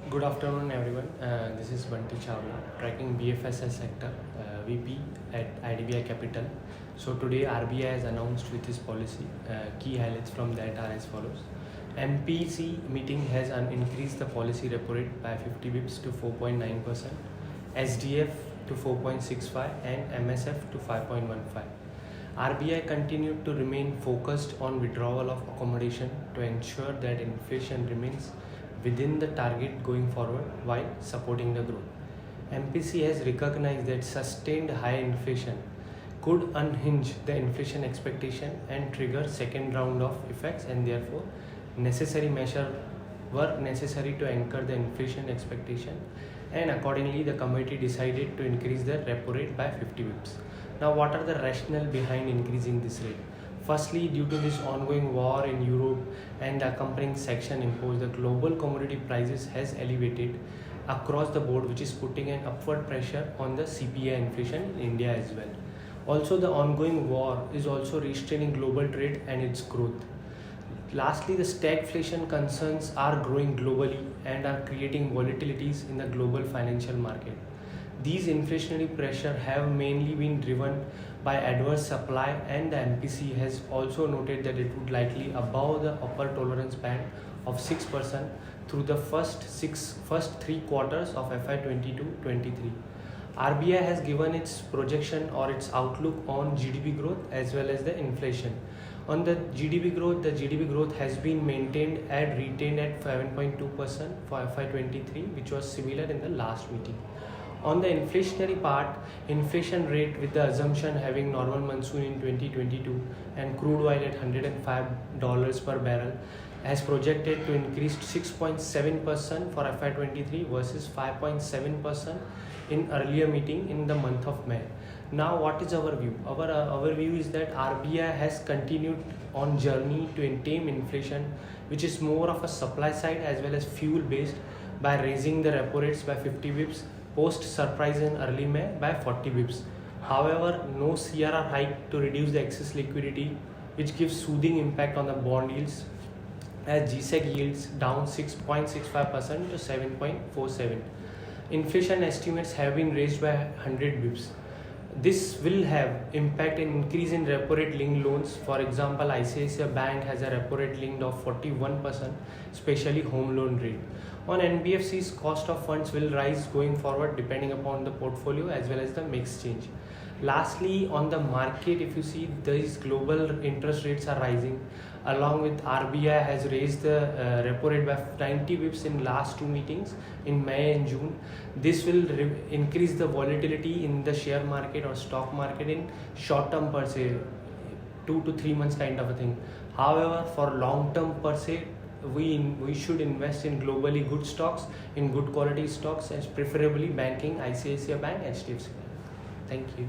Good afternoon, everyone. This is Bunty Chawla, tracking BFSI sector, VP at IDBI Capital. So today RBI has announced with this policy. Key highlights from that are as follows. MPC meeting has increased the policy repo rate by 50 bips to 4.9%, SDF to 4.65 and MSF to 5.15. RBI continued to remain focused on withdrawal of accommodation to ensure that inflation remains within the target going forward while supporting the growth. MPC has recognized that sustained high inflation could unhinge the inflation expectation and trigger second round of effects, and therefore necessary measures were necessary to anchor the inflation expectation, and accordingly the committee decided to increase the repo rate by 50 bips. Now, what are the rationale behind increasing this rate? Firstly, due to this ongoing war in Europe and the accompanying sanction imposed, the global commodity prices has elevated across the board, which is putting an upward pressure on the CPI inflation in India as well. Also, the ongoing war is also restraining global trade and its growth. Lastly, the stagflation concerns are growing globally and are creating volatilities in the global financial market. These inflationary pressure have mainly been driven by adverse supply, and the MPC has also noted that it would likely above the upper tolerance band of 6% through the first 3 quarters of FY 22-23. RBI has given its projection or its outlook on GDP growth as well as the inflation. On the GDP growth has been maintained and retained at 7.2% for FY 23, which was similar in the last meeting. On the inflationary part, inflation rate with the assumption having normal monsoon in 2022 and crude oil at $105 per barrel has projected to increase to 6.7% for FY 23 versus 5.7% in earlier meeting in the month of May. Now, what is our view? Our view is that RBI has continued on journey to tame inflation, which is more of a supply side as well as fuel based, by raising the repo rates by 50 bips post surprise in early May by 40 bips. However, no CRR hike to reduce the excess liquidity, which gives soothing impact on the bond yields, as GSEC yields down 6.65% to 7.47. Inflation estimates have been raised by 100 bips. This will have impact in increase in repo rate linked loans. For example, ICICI Bank has a repo rate linked of 41%, especially home loan rate. On NBFC's cost of funds will rise going forward depending upon the portfolio as well as the mix change. Lastly, on the market, if you see, these global interest rates are rising, along with RBI has raised the repo rate by 90 bips in last two meetings in May and June. This will increase the volatility in the share market or stock market in short term per se, 2 to 3 months kind of a thing. However, for long term per se, we should invest in globally good stocks, in good quality stocks, and preferably banking, ICICI Bank, HDFC Bank. Thank you.